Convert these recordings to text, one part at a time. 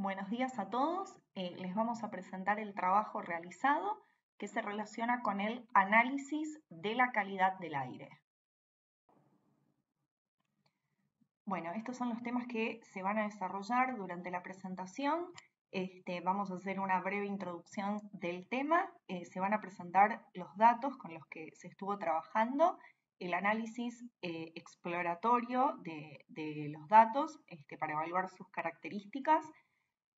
Buenos días a todos. Les vamos a presentar el trabajo realizado que se relaciona con el análisis de la calidad del aire. Bueno, estos son los temas que se van a desarrollar durante la presentación. Vamos a hacer una breve introducción del tema. Se van a presentar los datos con los que se estuvo trabajando, el análisis exploratorio de los datos para evaluar sus características,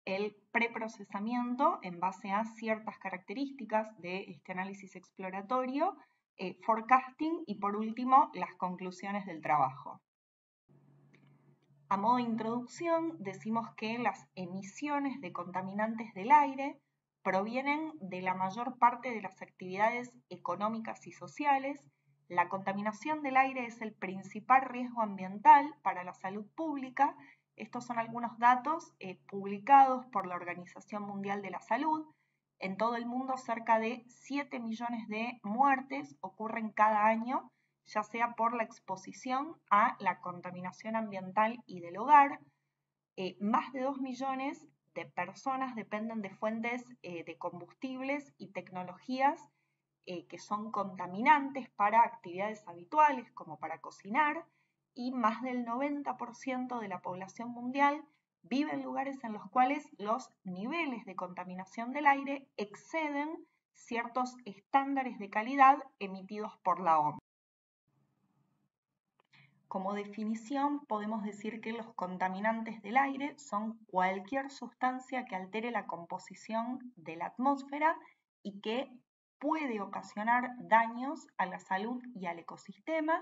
el preprocesamiento en base a ciertas características de este análisis exploratorio, forecasting y por último las conclusiones del trabajo. A modo de introducción decimos que las emisiones de contaminantes del aire provienen de la mayor parte de las actividades económicas y sociales. La contaminación del aire es el principal riesgo ambiental para la salud pública. Estos son algunos datos publicados por la Organización Mundial de la Salud. En todo el mundo cerca de 7 millones de muertes ocurren cada año, ya sea por la exposición a la contaminación ambiental y del hogar. Más de 2 millones de personas dependen de fuentes de combustibles y tecnologías que son contaminantes para actividades habituales como para cocinar, y más del 90% de la población mundial vive en lugares en los cuales los niveles de contaminación del aire exceden ciertos estándares de calidad emitidos por la OMS. Como definición, podemos decir que los contaminantes del aire son cualquier sustancia que altere la composición de la atmósfera y que puede ocasionar daños a la salud y al ecosistema.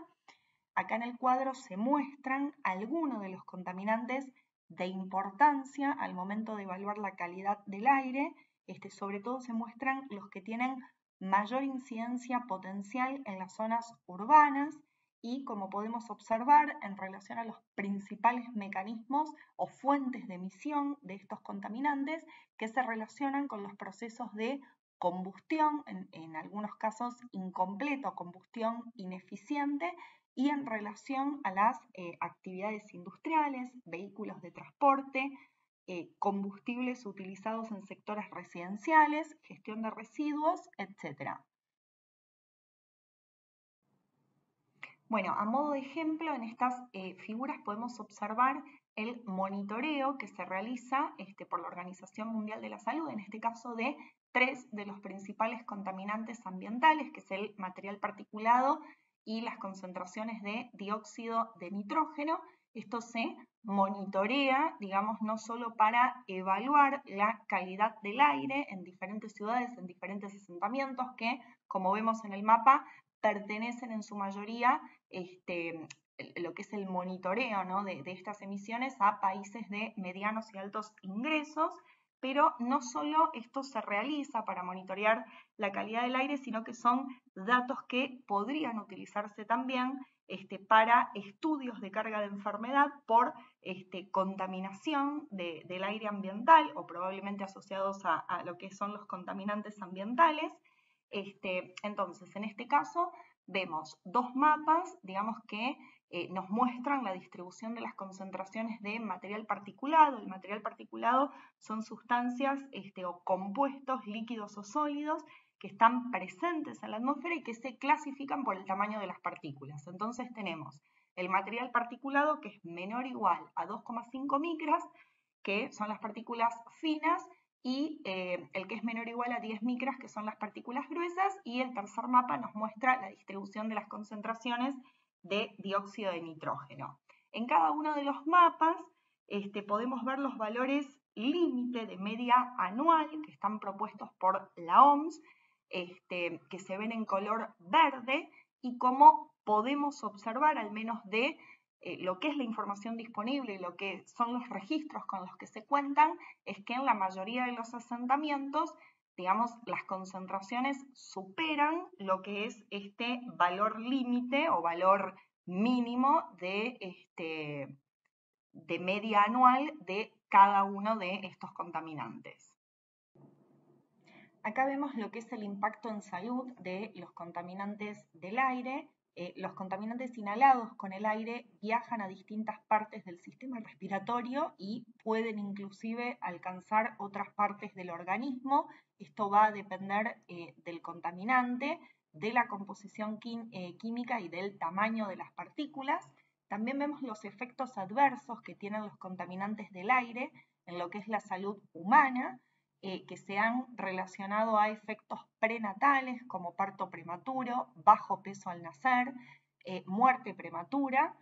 Acá en el cuadro se muestran algunos de los contaminantes de importancia al momento de evaluar la calidad del aire. Sobre todo se muestran los que tienen mayor incidencia potencial en las zonas urbanas y, como podemos observar, en relación a los principales mecanismos o fuentes de emisión de estos contaminantes que se relacionan con los procesos de combustión, en algunos casos incompleta o combustión ineficiente, y en relación a las actividades industriales, vehículos de transporte, combustibles utilizados en sectores residenciales, gestión de residuos, etc. Bueno, a modo de ejemplo, en estas figuras podemos observar el monitoreo que se realiza por la Organización Mundial de la Salud, en este caso de 3 de los principales contaminantes ambientales, que es el material particulado y las concentraciones de dióxido de nitrógeno. Esto se monitorea, digamos, no solo para evaluar la calidad del aire en diferentes ciudades, en diferentes asentamientos que, como vemos en el mapa, pertenecen en su mayoría lo que es el monitoreo, ¿no?, de estas emisiones a países de medianos y altos ingresos, pero no solo esto se realiza para monitorear la calidad del aire, sino que son datos que podrían utilizarse también para estudios de carga de enfermedad por contaminación del aire ambiental o probablemente asociados a lo que son los contaminantes ambientales. Entonces, en este caso, vemos 2 mapas, digamos, que nos muestran la distribución de las concentraciones de material particulado. El material particulado son sustancias o compuestos líquidos o sólidos que están presentes en la atmósfera y que se clasifican por el tamaño de las partículas. Entonces tenemos el material particulado, que es menor o igual a 2,5 micras, que son las partículas finas, y el que es menor o igual a 10 micras, que son las partículas gruesas, y el tercer mapa nos muestra la distribución de las concentraciones de dióxido de nitrógeno. En cada uno de los mapas podemos ver los valores límite de media anual que están propuestos por la OMS, que se ven en color verde, y como podemos observar, al menos de lo que es la información disponible y lo que son los registros con los que se cuentan, es que en la mayoría de los asentamientos, digamos, las concentraciones superan lo que es este valor límite o valor mínimo de media anual de cada uno de estos contaminantes. Acá vemos lo que es el impacto en salud de los contaminantes del aire Los contaminantes inhalados con el aire viajan a distintas partes del sistema respiratorio y pueden inclusive alcanzar otras partes del organismo. Esto va a depender del contaminante, de la composición química y del tamaño de las partículas. También vemos los efectos adversos que tienen los contaminantes del aire en lo que es la salud humana, que se han relacionado a efectos prenatales como parto prematuro, bajo peso al nacer, muerte prematura,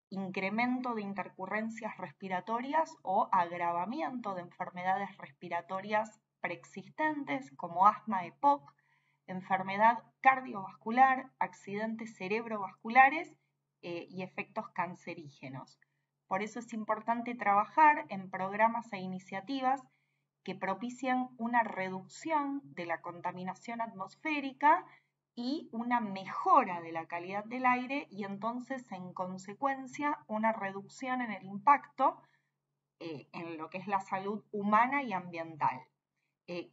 incremento de intercurrencias respiratorias o agravamiento de enfermedades respiratorias preexistentes como asma EPOC, enfermedad cardiovascular, accidentes cerebrovasculares y efectos cancerígenos. Por eso es importante trabajar en programas e iniciativas que propician una reducción de la contaminación atmosférica y una mejora de la calidad del aire y entonces en consecuencia una reducción en el impacto en lo que es la salud humana y ambiental.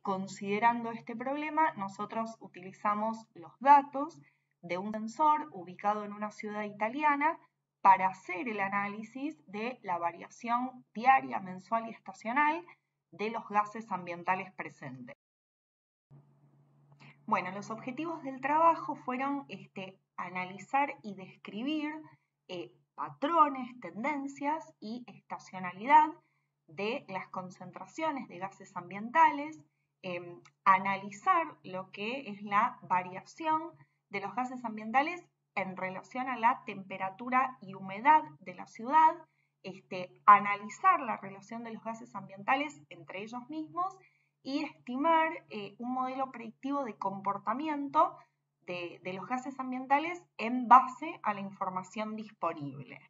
Considerando este problema, nosotros utilizamos los datos de un sensor ubicado en una ciudad italiana para hacer el análisis de la variación diaria, mensual y estacional de los gases ambientales presentes. Bueno, los objetivos del trabajo fueron analizar y describir patrones, tendencias y estacionalidad de las concentraciones de gases ambientales, analizar lo que es la variación de los gases ambientales en relación a la temperatura y humedad de la ciudad, analizar la relación de los gases ambientales entre ellos mismos y estimar un modelo predictivo de comportamiento de los gases ambientales en base a la información disponible.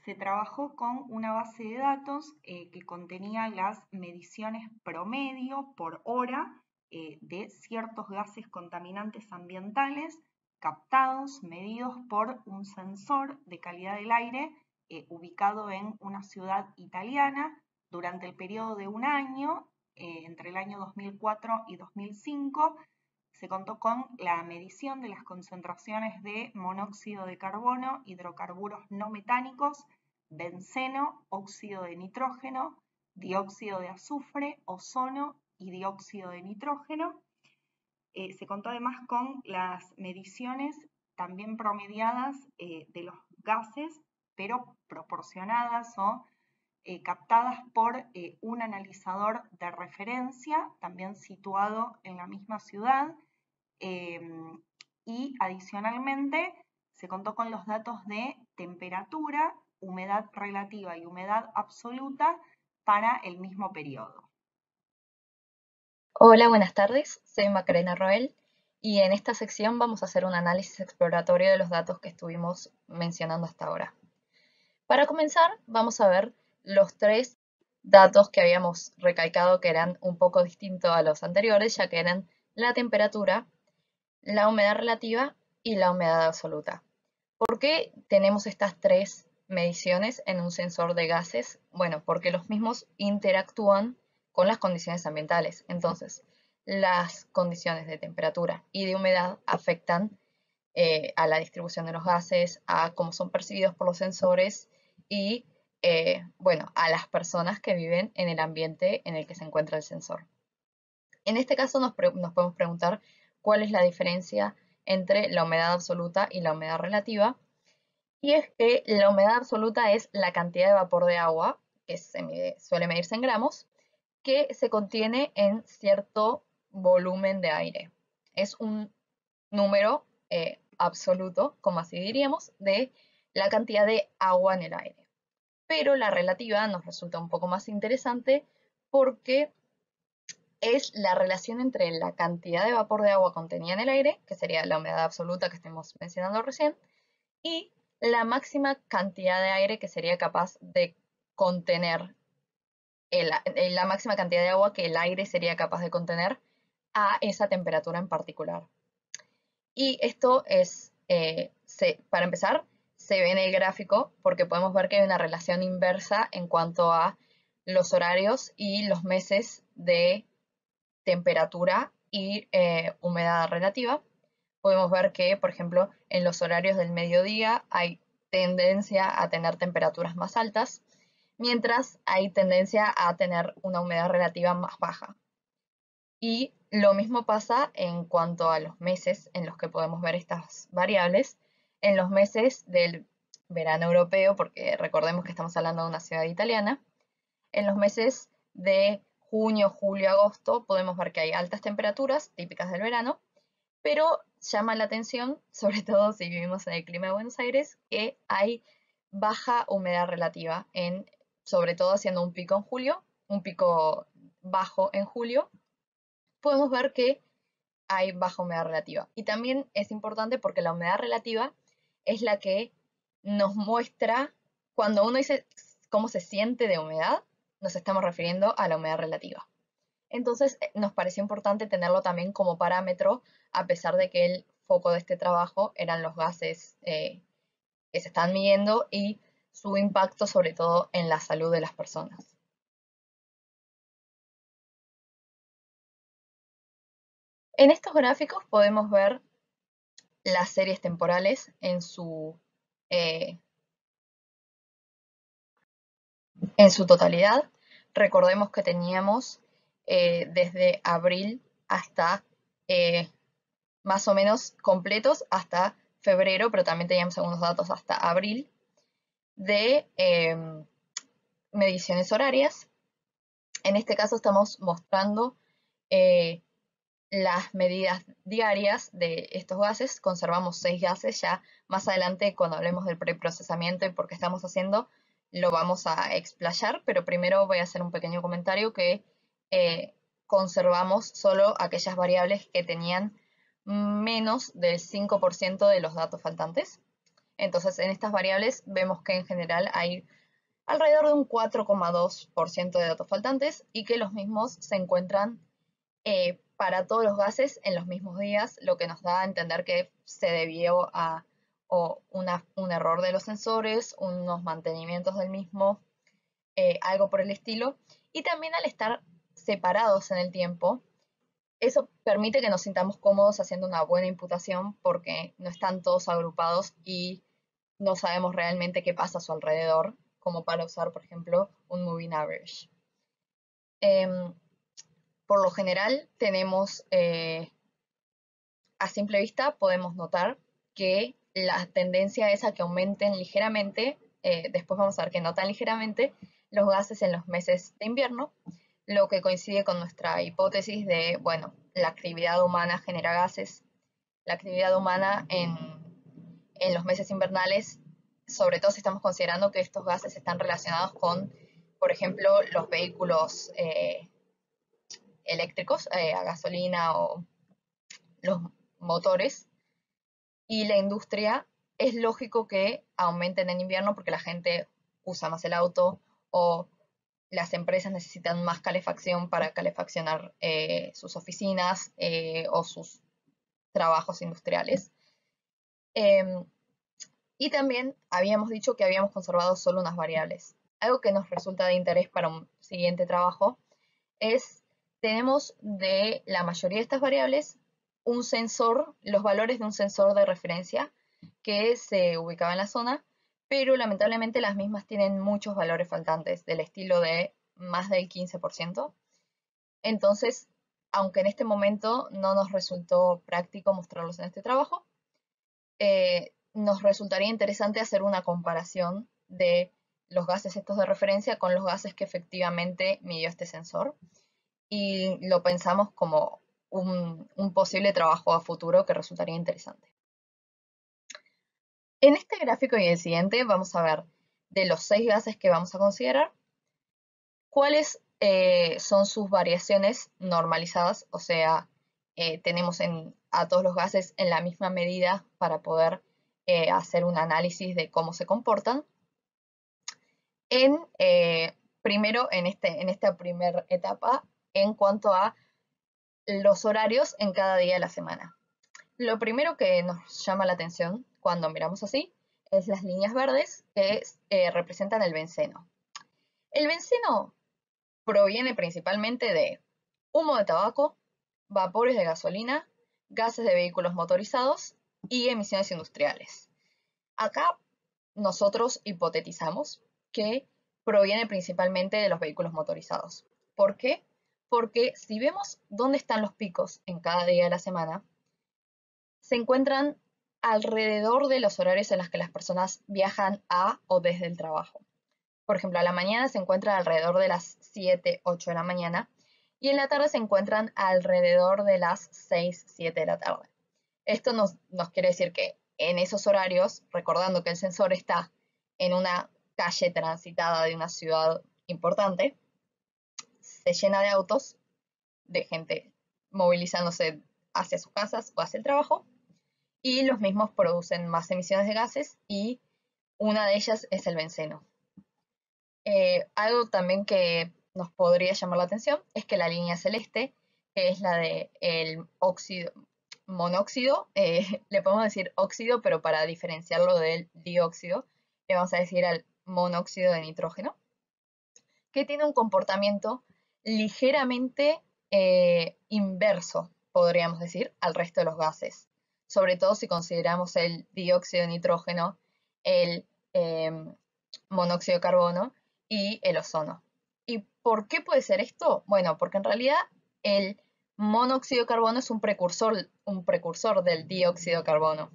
Se trabajó con una base de datos que contenía las mediciones promedio por hora de ciertos gases contaminantes ambientales captados, medidos por un sensor de calidad del aire ubicado en una ciudad italiana durante el periodo de un año, entre el año 2004 y 2005. Se contó con la medición de las concentraciones de monóxido de carbono, hidrocarburos no metánicos, benceno, óxido de nitrógeno, dióxido de azufre, ozono y dióxido de nitrógeno. Se contó además con las mediciones también promediadas de los gases, pero proporcionadas o captadas por un analizador de referencia, también situado en la misma ciudad, y adicionalmente se contó con los datos de temperatura, humedad relativa y humedad absoluta para el mismo periodo. Hola, buenas tardes. Soy Macarena Roel y en esta sección vamos a hacer un análisis exploratorio de los datos que estuvimos mencionando hasta ahora. Para comenzar, vamos a ver los tres datos que habíamos recalcado que eran un poco distintos a los anteriores, ya que eran la temperatura, la humedad relativa y la humedad absoluta. ¿Por qué tenemos estas tres mediciones en un sensor de gases? Bueno, porque los mismos interactúan con las condiciones ambientales. Entonces, las condiciones de temperatura y de humedad afectan a la distribución de los gases, a cómo son percibidos por los sensores y, bueno, a las personas que viven en el ambiente en el que se encuentra el sensor. En este caso nos podemos preguntar cuál es la diferencia entre la humedad absoluta y la humedad relativa. Y es que la humedad absoluta es la cantidad de vapor de agua, que suele medirse en gramos, que se contiene en cierto volumen de aire. Es un número absoluto, como así diríamos, de la cantidad de agua en el aire. Pero la relativa nos resulta un poco más interesante porque es la relación entre la cantidad de vapor de agua contenida en el aire, que sería la humedad absoluta que estemos mencionando recién, y la máxima cantidad de aire que sería capaz de contener, la máxima cantidad de agua que el aire sería capaz de contener a esa temperatura en particular. Y esto es, para empezar, se ve en el gráfico porque podemos ver que hay una relación inversa en cuanto a los horarios y los meses de temperatura y humedad relativa, podemos ver que, por ejemplo, en los horarios del mediodía hay tendencia a tener temperaturas más altas, mientras hay tendencia a tener una humedad relativa más baja. Y lo mismo pasa en cuanto a los meses en los que podemos ver estas variables. En los meses del verano europeo, porque recordemos que estamos hablando de una ciudad italiana, en los meses de junio, julio, agosto podemos ver que hay altas temperaturas típicas del verano, pero llama la atención, sobre todo si vivimos en el clima de Buenos Aires, que hay baja humedad relativa, sobre todo haciendo un pico en julio, un pico bajo en julio, podemos ver que hay baja humedad relativa. Y también es importante porque la humedad relativa es la que nos muestra, cuando uno dice cómo se siente de humedad, nos estamos refiriendo a la humedad relativa. Entonces nos pareció importante tenerlo también como parámetro, a pesar de que el foco de este trabajo eran los gases que se están midiendo y su impacto sobre todo en la salud de las personas. En estos gráficos podemos ver las series temporales eh, en su totalidad. Recordemos que teníamos desde abril hasta más o menos completos hasta febrero, pero también teníamos algunos datos hasta abril de mediciones horarias. En este caso estamos mostrando las medidas diarias de estos gases. Conservamos 6 gases. Ya más adelante, cuando hablemos del preprocesamiento y por qué estamos haciendo, lo vamos a explayar, pero primero voy a hacer un pequeño comentario que conservamos solo aquellas variables que tenían menos del 5% de los datos faltantes. Entonces, en estas variables vemos que en general hay alrededor de un 4,2% de datos faltantes y que los mismos se encuentran para todos los gases en los mismos días, lo que nos da a entender que se debió a un error de los sensores, unos mantenimientos del mismo, algo por el estilo. Y también al estar separados en el tiempo, eso permite que nos sintamos cómodos haciendo una buena imputación porque no están todos agrupados y no sabemos realmente qué pasa a su alrededor, como para usar, por ejemplo, un moving average. Por lo general tenemos, a simple vista podemos notar que la tendencia es a que aumenten ligeramente, después vamos a ver que no tan ligeramente, los gases en los meses de invierno, lo que coincide con nuestra hipótesis de, bueno, la actividad humana genera gases, la actividad humana en los meses invernales, sobre todo si estamos considerando que estos gases están relacionados con, por ejemplo, los vehículos eléctricos, a gasolina o los motores, y la industria, es lógico que aumenten en invierno porque la gente usa más el auto o las empresas necesitan más calefacción para calefaccionar sus oficinas o sus trabajos industriales. Y también habíamos dicho que habíamos conservado solo unas variables. Algo que nos resulta de interés para un siguiente trabajo es, tenemos de la mayoría de estas variables un sensor, los valores de un sensor de referencia que se ubicaba en la zona, pero lamentablemente las mismas tienen muchos valores faltantes, del estilo de más del 15%. Entonces, aunque en este momento no nos resultó práctico mostrarlos en este trabajo, nos resultaría interesante hacer una comparación de los gases estos de referencia con los gases que efectivamente midió este sensor. Y lo pensamos como un posible trabajo a futuro que resultaría interesante. En este gráfico y el siguiente vamos a ver de los 6 gases que vamos a considerar, cuáles son sus variaciones normalizadas, o sea, tenemos a todos los gases en la misma medida para poder hacer un análisis de cómo se comportan. Primero, en esta primera etapa, en cuanto a los horarios en cada día de la semana. Lo primero que nos llama la atención cuando miramos así es las líneas verdes que representan el benceno. El benceno proviene principalmente de humo de tabaco, vapores de gasolina, gases de vehículos motorizados y emisiones industriales. Acá nosotros hipotetizamos que proviene principalmente de los vehículos motorizados. ¿Por qué? Porque si vemos dónde están los picos en cada día de la semana, se encuentran alrededor de los horarios en los que las personas viajan a o desde el trabajo. Por ejemplo, a la mañana se encuentran alrededor de las 7, 8 de la mañana y en la tarde se encuentran alrededor de las 6, 7 de la tarde. Esto nos quiere decir que en esos horarios, recordando que el sensor está en una calle transitada de una ciudad importante, se llena de autos, de gente movilizándose hacia sus casas o hacia el trabajo, y los mismos producen más emisiones de gases y una de ellas es el benceno. Algo también que nos podría llamar la atención es que la línea celeste, que es la del monóxido, le podemos decir óxido, pero para diferenciarlo del dióxido, le vamos a decir al monóxido de nitrógeno, que tiene un comportamiento ligeramente inverso, podríamos decir, al resto de los gases. Sobre todo si consideramos el dióxido de nitrógeno, el monóxido de carbono y el ozono. ¿Y por qué puede ser esto? Bueno, porque en realidad el monóxido de carbono es un precursor del dióxido de carbono.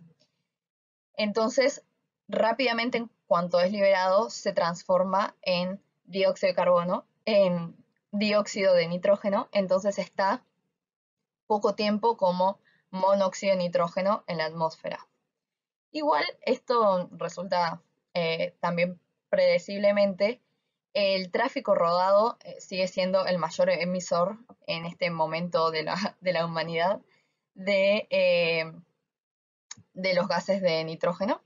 Entonces, rápidamente, en cuanto es liberado, se transforma en dióxido de carbono, en dióxido de nitrógeno, entonces está poco tiempo como monóxido de nitrógeno en la atmósfera. Igual, esto resulta también predeciblemente. El tráfico rodado sigue siendo el mayor emisor en este momento de la humanidad de los gases de nitrógeno.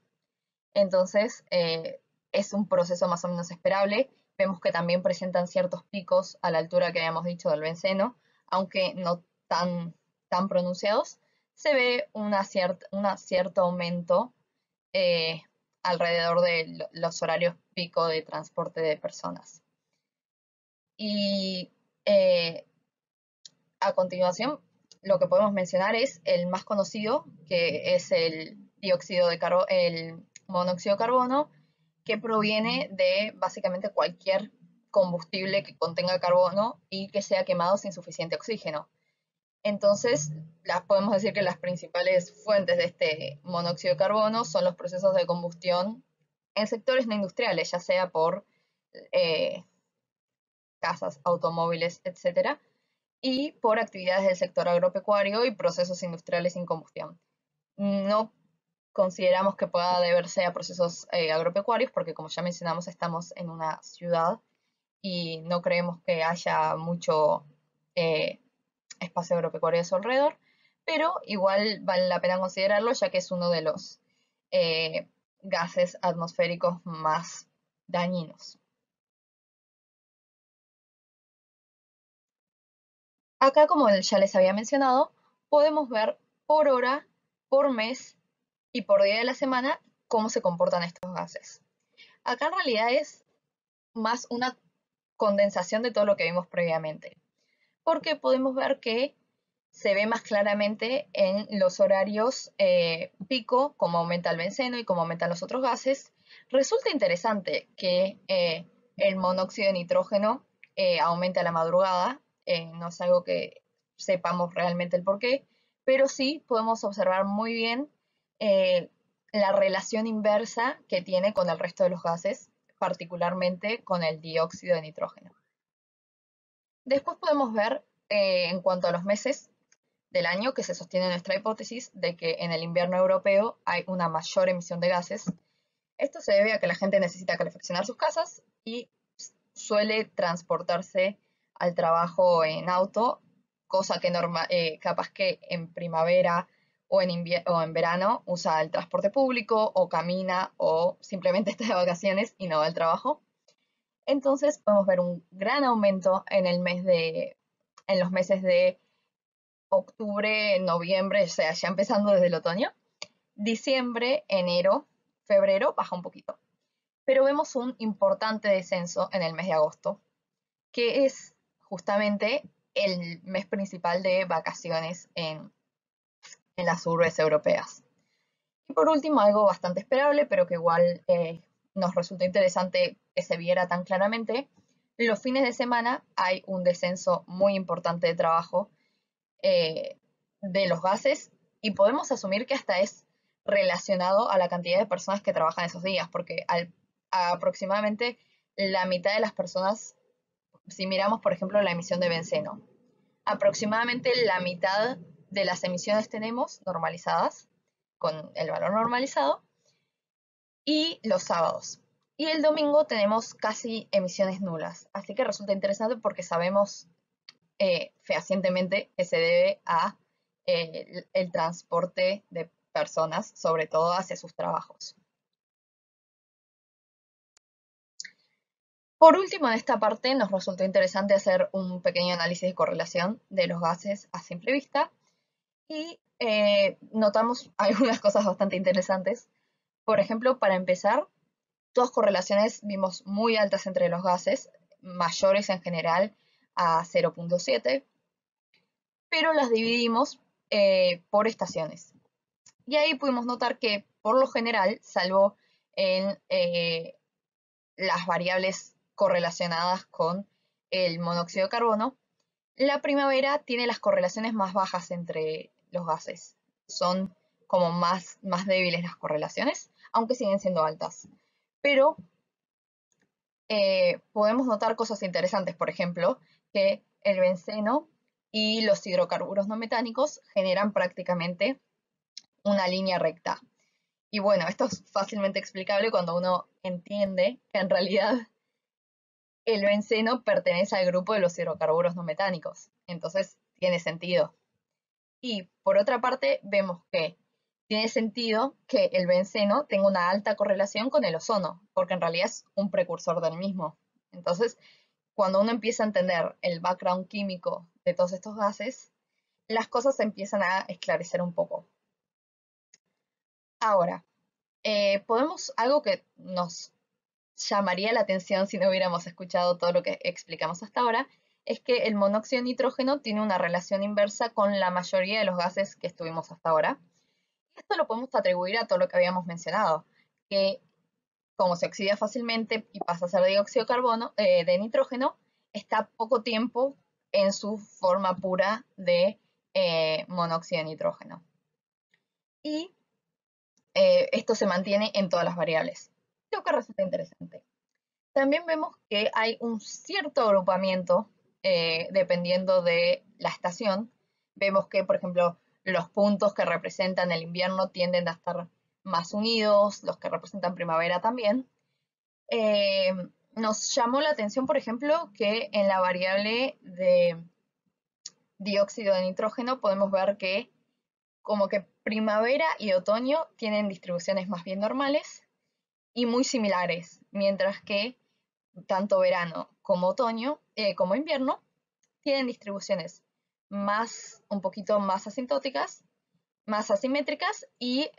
Entonces, es un proceso más o menos esperable. Vemos que también presentan ciertos picos a la altura que habíamos dicho del benceno, aunque no tan pronunciados. Se ve un cierto aumento alrededor de los horarios pico de transporte de personas. Y a continuación, lo que podemos mencionar es el más conocido, que es el monóxido de carbono, que proviene de básicamente cualquier combustible que contenga carbono y que sea quemado sin suficiente oxígeno. Entonces, podemos decir que las principales fuentes de este monóxido de carbono son los procesos de combustión en sectores no industriales, ya sea por casas, automóviles, etc., y por actividades del sector agropecuario y procesos industriales sin combustión. No consideramos que pueda deberse a procesos agropecuarios porque, como ya mencionamos, estamos en una ciudad y no creemos que haya mucho espacio agropecuario a su alrededor, pero igual vale la pena considerarlo ya que es uno de los gases atmosféricos más dañinos. Acá, como ya les había mencionado, podemos ver por hora, por mes y por día de la semana cómo se comportan estos gases. Acá en realidad es más una condensación de todo lo que vimos previamente, porque podemos ver que se ve más claramente en los horarios pico, cómo aumenta el benceno y cómo aumentan los otros gases. Resulta interesante que el monóxido de nitrógeno aumente a la madrugada, no es algo que sepamos realmente el porqué, pero sí podemos observar muy bien la relación inversa que tiene con el resto de los gases, particularmente con el dióxido de nitrógeno. Después podemos ver en cuanto a los meses del año que se sostiene nuestra hipótesis de que en el invierno europeo hay una mayor emisión de gases. Esto se debe a que la gente necesita calefaccionar sus casas y suele transportarse al trabajo en auto, cosa que capaz que en primavera o en verano usa el transporte público o camina o simplemente está de vacaciones y no va al trabajo. Entonces podemos ver un gran aumento en los meses de octubre, noviembre, o sea, ya empezando desde el otoño. Diciembre, enero, febrero baja un poquito. Pero vemos un importante descenso en el mes de agosto, que es justamente el mes principal de vacaciones en en las urbes europeas. Y por último, algo bastante esperable, pero que igual nos resultó interesante que se viera tan claramente, los fines de semana hay un descenso muy importante de trabajo de los gases y podemos asumir que hasta es relacionado a la cantidad de personas que trabajan esos días, porque aproximadamente la mitad de las personas, si miramos por ejemplo la emisión de benceno, aproximadamente la mitad de las emisiones tenemos normalizadas, con el valor normalizado, y los sábados. Y el domingo tenemos casi emisiones nulas. Así que resulta interesante porque sabemos fehacientemente que se debe a el transporte de personas, sobre todo hacia sus trabajos. Por último, en esta parte nos resultó interesante hacer un pequeño análisis de correlación de los gases a simple vista y notamos algunas cosas bastante interesantes. Por ejemplo, para empezar, todas correlaciones vimos muy altas entre los gases, mayores en general a 0.7, pero las dividimos por estaciones. Y ahí pudimos notar que, por lo general, salvo en las variables correlacionadas con el monóxido de carbono, la primavera tiene las correlaciones más bajas entre los gases. Son como más débiles las correlaciones, aunque siguen siendo altas. Pero podemos notar cosas interesantes, por ejemplo, que el benceno y los hidrocarburos no metánicos generan prácticamente una línea recta. Y bueno, esto es fácilmente explicable cuando uno entiende que en realidad el benceno pertenece al grupo de los hidrocarburos no metánicos. Entonces, tiene sentido. Y por otra parte, vemos que tiene sentido que el benceno tenga una alta correlación con el ozono, porque en realidad es un precursor del mismo. Entonces, cuando uno empieza a entender el background químico de todos estos gases, las cosas se empiezan a esclarecer un poco. Ahora, algo que nos llamaría la atención si no hubiéramos escuchado todo lo que explicamos hasta ahora, es que el monóxido de nitrógeno tiene una relación inversa con la mayoría de los gases que estuvimos hasta ahora. Esto lo podemos atribuir a todo lo que habíamos mencionado, que como se oxida fácilmente y pasa a ser dióxido de carbono, de nitrógeno, está poco tiempo en su forma pura de monóxido de nitrógeno. Y esto se mantiene en todas las variables, lo que resulta interesante. También vemos que hay un cierto agrupamiento dependiendo de la estación. Vemos que, por ejemplo, los puntos que representan el invierno tienden a estar más unidos, los que representan primavera también. Nos llamó la atención, por ejemplo, que en la variable de dióxido de nitrógeno podemos ver que como que primavera y otoño tienen distribuciones más bien normales y muy similares, mientras que tanto verano como otoño, como invierno, tienen distribuciones un poquito más asintóticas, más asimétricas y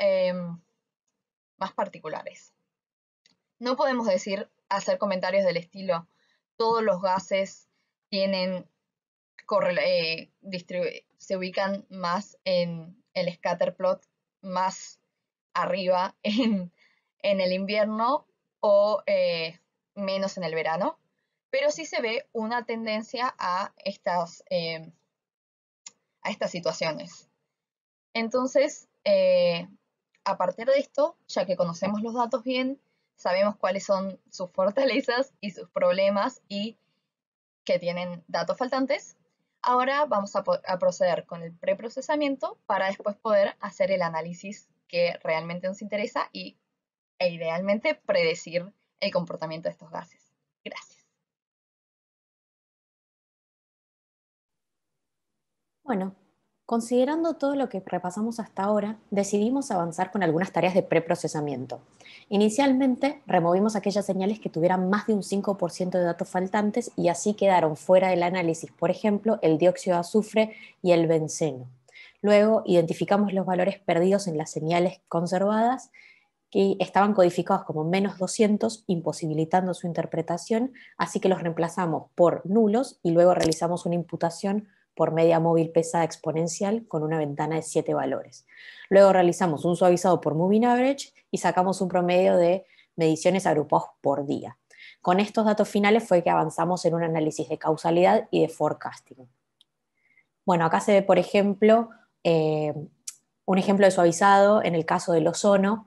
más particulares. No podemos hacer comentarios del estilo, todos los gases tienen, se ubican más en el scatterplot, más arriba en el invierno o menos en el verano, pero sí se ve una tendencia a estas situaciones. Entonces, a partir de esto, ya que conocemos los datos bien, sabemos cuáles son sus fortalezas y sus problemas y que tienen datos faltantes, ahora vamos a proceder con el preprocesamiento para después poder hacer el análisis que realmente nos interesa e idealmente predecir el comportamiento de estos gases. Gracias. Bueno, considerando todo lo que repasamos hasta ahora, decidimos avanzar con algunas tareas de preprocesamiento. Inicialmente, removimos aquellas señales que tuvieran más de un 5% de datos faltantes y así quedaron fuera del análisis, por ejemplo, el dióxido de azufre y el benceno. Luego, identificamos los valores perdidos en las señales conservadas que estaban codificados como menos 200, imposibilitando su interpretación, así que los reemplazamos por nulos y luego realizamos una imputación por media móvil pesada exponencial con una ventana de 7 valores. Luego realizamos un suavizado por moving average y sacamos un promedio de mediciones agrupados por día. Con estos datos finales fue que avanzamos en un análisis de causalidad y de forecasting. Bueno, acá se ve, por ejemplo, un ejemplo de suavizado en el caso del ozono,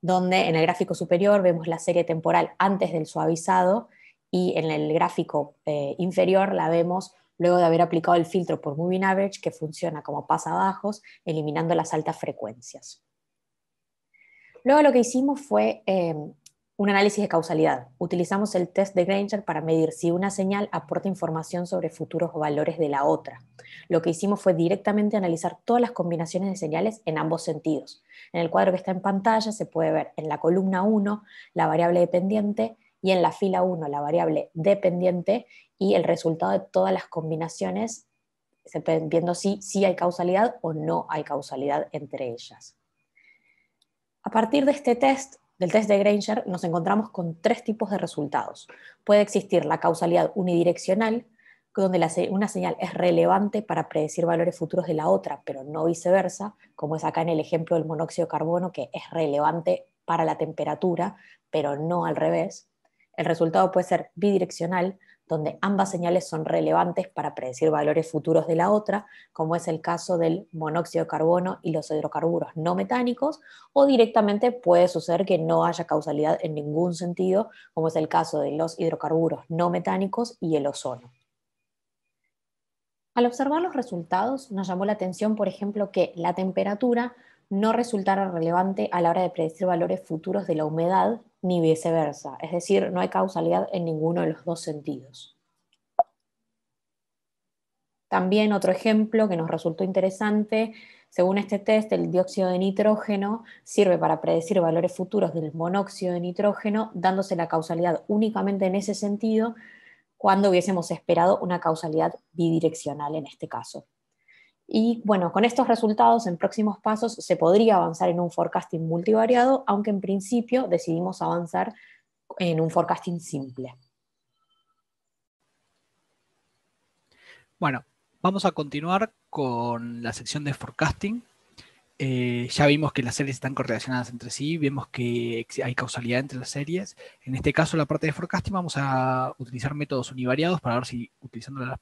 donde en el gráfico superior vemos la serie temporal antes del suavizado y en el gráfico inferior la vemos luego de haber aplicado el filtro por moving average, que funciona como pasabajos, eliminando las altas frecuencias. Luego lo que hicimos fue un análisis de causalidad. Utilizamos el test de Granger para medir si una señal aporta información sobre futuros valores de la otra. Lo que hicimos fue directamente analizar todas las combinaciones de señales en ambos sentidos. En el cuadro que está en pantalla se puede ver en la columna 1 la variable dependiente y en la fila 1 la variable dependiente y el resultado de todas las combinaciones, viendo si hay causalidad o no hay causalidad entre ellas. A partir de este test, del test de Granger, nos encontramos con 3 tipos de resultados. Puede existir la causalidad unidireccional, donde una señal es relevante para predecir valores futuros de la otra, pero no viceversa, como es acá en el ejemplo del monóxido de carbono, que es relevante para la temperatura, pero no al revés. El resultado puede ser bidireccional, donde ambas señales son relevantes para predecir valores futuros de la otra, como es el caso del monóxido de carbono y los hidrocarburos no metánicos, o directamente puede suceder que no haya causalidad en ningún sentido, como es el caso de los hidrocarburos no metánicos y el ozono. Al observar los resultados, nos llamó la atención, por ejemplo, que la temperatura no resultara relevante a la hora de predecir valores futuros de la humedad, ni viceversa, es decir, no hay causalidad en ninguno de los dos sentidos. También otro ejemplo que nos resultó interesante, según este test, el dióxido de nitrógeno sirve para predecir valores futuros del monóxido de nitrógeno, dándose la causalidad únicamente en ese sentido, cuando hubiésemos esperado una causalidad bidireccional en este caso. Y bueno, con estos resultados, en próximos pasos se podría avanzar en un forecasting multivariado, aunque en principio decidimos avanzar en un forecasting simple. Bueno, vamos a continuar con la sección de forecasting. Ya vimos que las series están correlacionadas entre sí, vemos que hay causalidad entre las series. En este caso, la parte de forecasting, vamos a utilizar métodos univariados para ver si, utilizando las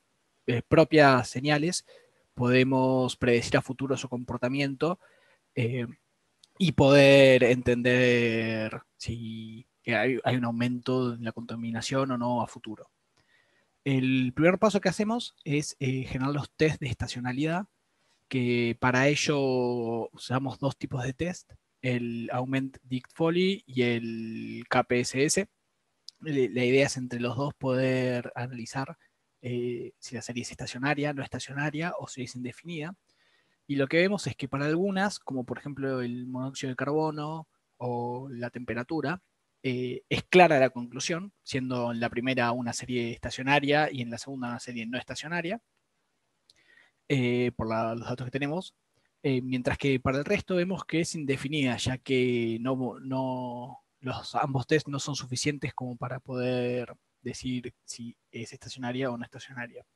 propias señales, podemos predecir a futuro su comportamiento y poder entender si hay un aumento en la contaminación o no a futuro. El primer paso que hacemos es generar los test de estacionalidad, que para ello usamos 2 tipos de test, el Augment Dict Folly y el KPSS. La idea es entre los dos poder analizar si la serie es estacionaria, no estacionaria o si es indefinida. Y lo que vemos es que para algunas, como por ejemplo el monóxido de carbono o la temperatura, es clara la conclusión, siendo en la primera una serie estacionaria y en la segunda una serie no estacionaria, por los datos que tenemos, mientras que para el resto vemos que es indefinida, ya que ambos test no son suficientes como para poder decir si es estacionaria o no estacionaria.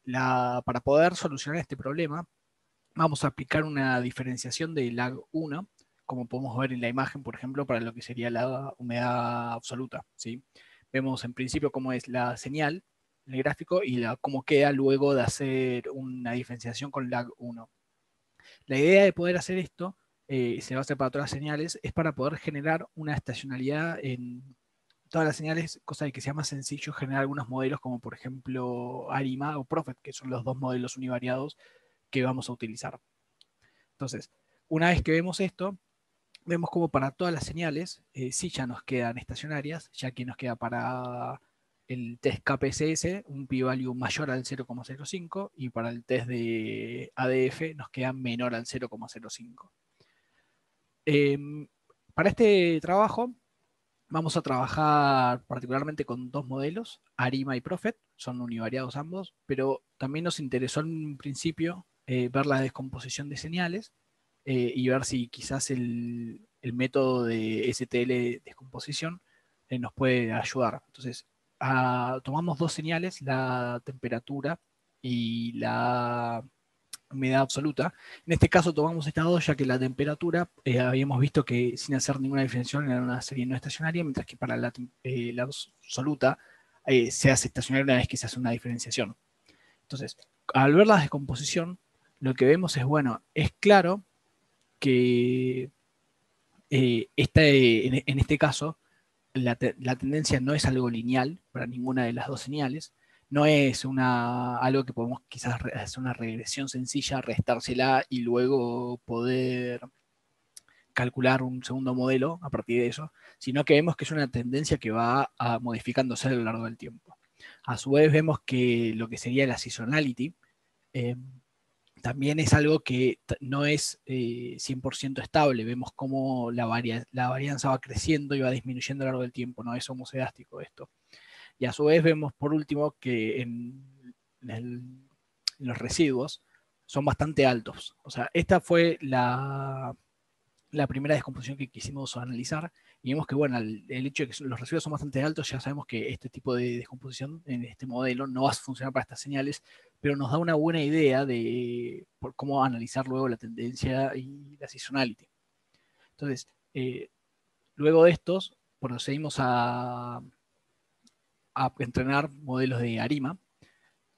Para poder solucionar este problema, vamos a aplicar una diferenciación de lag 1, como podemos ver en la imagen, por ejemplo, para lo que sería la humedad absoluta, ¿sí? Vemos en principio cómo es la señal en el gráfico y cómo queda luego de hacer una diferenciación con lag 1. La idea de poder hacer esto, se va a hacer para todas las señales, es para poder generar una estacionalidad en todas las señales, cosa de que sea más sencillo generar algunos modelos como por ejemplo ARIMA o Prophet, que son los 2 modelos univariados que vamos a utilizar. Entonces, una vez que vemos esto, vemos como para todas las señales sí ya nos quedan estacionarias, ya que nos queda para el test KPSS un p-value mayor al 0,05 y para el test de ADF nos queda menor al 0,05. Para este trabajo vamos a trabajar particularmente con 2 modelos, ARIMA y Prophet, son univariados ambos, pero también nos interesó en principio ver la descomposición de señales y ver si quizás el método de STL descomposición nos puede ayudar. Entonces, tomamos 2 señales, la temperatura y la humedad absoluta. En este caso tomamos estas dos, ya que la temperatura habíamos visto que sin hacer ninguna diferenciación era una serie no estacionaria, mientras que para la absoluta se hace estacionaria una vez que se hace una diferenciación. Entonces, al ver la descomposición, lo que vemos es, bueno, es claro que en este caso la tendencia no es algo lineal para ninguna de las dos señales, no es algo que podemos quizás hacer una regresión sencilla, restársela y luego poder calcular un segundo modelo a partir de eso, sino que vemos que es una tendencia que va modificándose a lo largo del tiempo. A su vez vemos que lo que sería la seasonality también es algo que no es 100% estable. Vemos cómo la varianza va creciendo y va disminuyendo a lo largo del tiempo, no es homocedástico esto. Y a su vez vemos por último que en los residuos son bastante altos. O sea, esta fue la primera descomposición que quisimos analizar y vemos que, bueno, el hecho de que los residuos son bastante altos, ya sabemos que este tipo de descomposición en este modelo no va a funcionar para estas señales, pero nos da una buena idea de por cómo analizar luego la tendencia y la seasonality. Entonces, luego de estos, procedimos a entrenar modelos de ARIMA.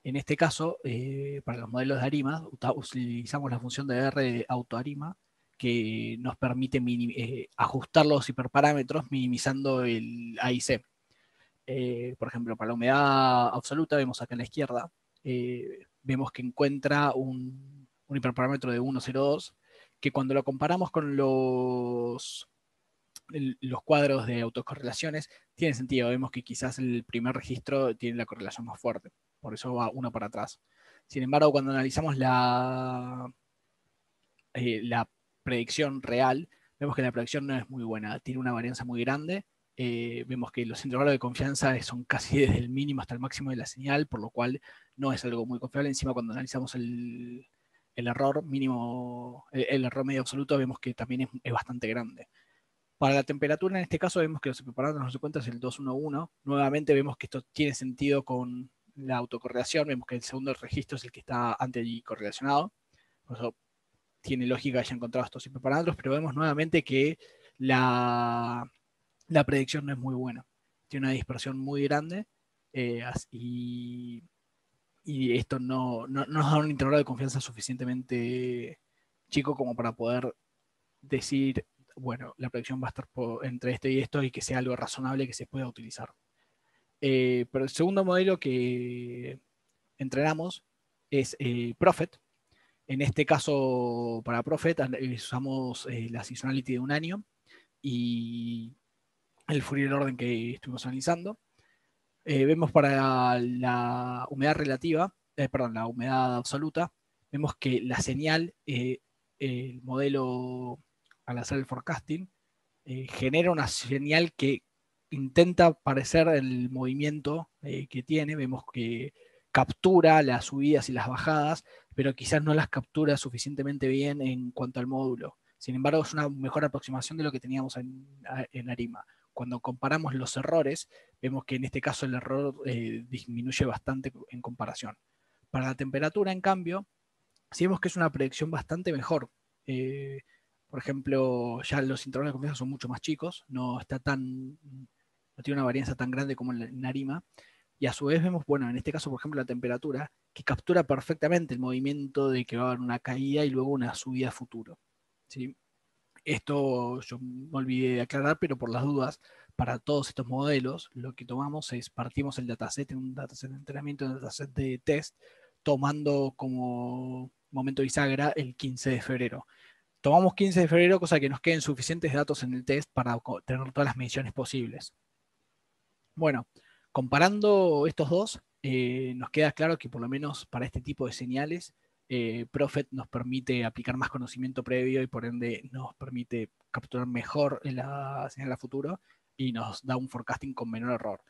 En este caso, para los modelos de ARIMA, utilizamos la función de R de AutoARIMA, que nos permite ajustar los hiperparámetros minimizando el AIC. Por ejemplo, para la humedad absoluta, vemos acá en la izquierda, vemos que encuentra un hiperparámetro de 1,02, que cuando lo comparamos con los cuadros de autocorrelaciones, tiene sentido. Vemos que quizás el primer registro tiene la correlación más fuerte, por eso va uno para atrás. Sin embargo, cuando analizamos la predicción real, vemos que la predicción no es muy buena, tiene una varianza muy grande. Vemos que los intervalos de confianza son casi desde el mínimo hasta el máximo de la señal, por lo cual no es algo muy confiable. Encima, cuando analizamos el error mínimo, el error medio absoluto, vemos que también es bastante grande. Para la temperatura, en este caso, vemos que los parámetros nos cuenta es el 211. Nuevamente vemos que esto tiene sentido con la autocorrelación. Vemos que el segundo registro es el que está anticorrelacionado. Por eso tiene lógica que haya encontrado estos hiperparámetros, pero vemos nuevamente que la predicción no es muy buena. Tiene una dispersión muy grande y esto no nos da un intervalo de confianza suficientemente chico como para poder decir, bueno, la predicción va a estar entre esto y que sea algo razonable que se pueda utilizar. Pero el segundo modelo que entrenamos es Prophet. En este caso, para Prophet, usamos la seasonality de un año y el Fourier orden que estuvimos analizando. Vemos para la humedad relativa, la humedad absoluta, vemos que la señal, el modelo al hacer el forecasting, genera una señal que intenta parecer el movimiento que tiene. Vemos que captura las subidas y las bajadas, pero quizás no las captura suficientemente bien en cuanto al módulo. Sin embargo, es una mejor aproximación de lo que teníamos en ARIMA. Cuando comparamos los errores, vemos que en este caso el error disminuye bastante en comparación. Para la temperatura, en cambio, sí vemos que es una predicción bastante mejor. Por ejemplo, ya los intervalos de confianza son mucho más chicos, no tiene una varianza tan grande como en ARIMA. Y a su vez vemos, bueno, en este caso, por ejemplo, la temperatura, que captura perfectamente el movimiento de que va a haber una caída y luego una subida a futuro. ¿Sí? Esto yo me olvidé de aclarar, pero por las dudas, para todos estos modelos, lo que tomamos es, partimos el dataset en un dataset de entrenamiento, un dataset de test, tomando como momento bisagra el 15 de febrero. Tomamos 15 de febrero, cosa que nos queden suficientes datos en el test para tener todas las mediciones posibles. Bueno, comparando estos dos, nos queda claro que por lo menos para este tipo de señales, Prophet nos permite aplicar más conocimiento previo y por ende nos permite capturar mejor la señal a futuro y nos da un forecasting con menor error.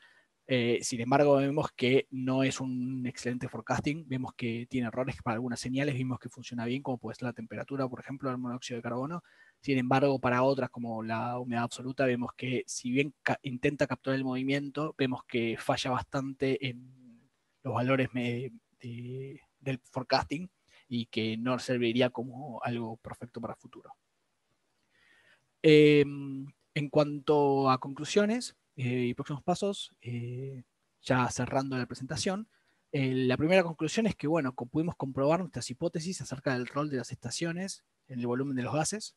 Sin embargo, vemos que no es un excelente forecasting, vemos que tiene errores para algunas señales, vimos que funciona bien, como puede ser la temperatura, por ejemplo, del monóxido de carbono. Sin embargo, para otras, como la humedad absoluta, vemos que si bien intenta capturar el movimiento, vemos que falla bastante en los valores del forecasting y que no serviría como algo perfecto para el futuro. En cuanto a conclusiones y próximos pasos, ya cerrando la presentación, la primera conclusión es que, bueno, pudimos comprobar nuestras hipótesis acerca del rol de las estaciones en el volumen de los gases.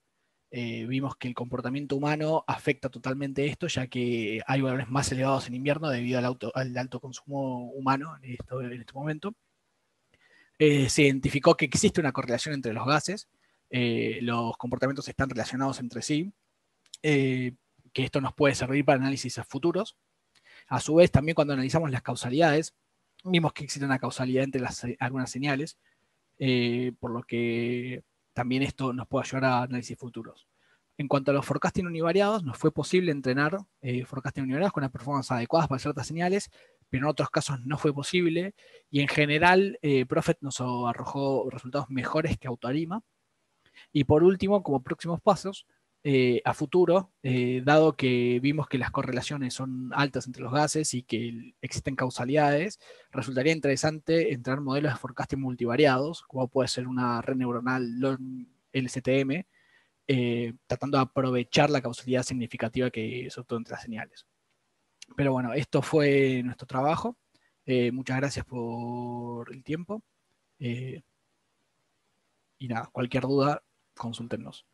Vimos que el comportamiento humano afecta totalmente esto, ya que hay valores más elevados en invierno debido al alto consumo humano en este momento. Se identificó que existe una correlación entre los gases, los comportamientos están relacionados entre sí, que esto nos puede servir para análisis a futuros. A su vez, también cuando analizamos las causalidades, vimos que existe una causalidad entre algunas señales, por lo que también esto nos puede ayudar a análisis futuros. En cuanto a los forecasting univariados, nos fue posible entrenar forecasting univariados con las performances adecuadas para ciertas señales, pero en otros casos no fue posible, y en general Prophet nos arrojó resultados mejores que Autoarima. Y por último, como próximos pasos, a futuro, dado que vimos que las correlaciones son altas entre los gases y que existen causalidades, resultaría interesante entrar modelos de forecasting multivariados, como puede ser una red neuronal LSTM, tratando de aprovechar la causalidad significativa que se obtuvo entre las señales. Pero bueno, esto fue nuestro trabajo. Muchas gracias por el tiempo. Y nada, cualquier duda, consúltenos.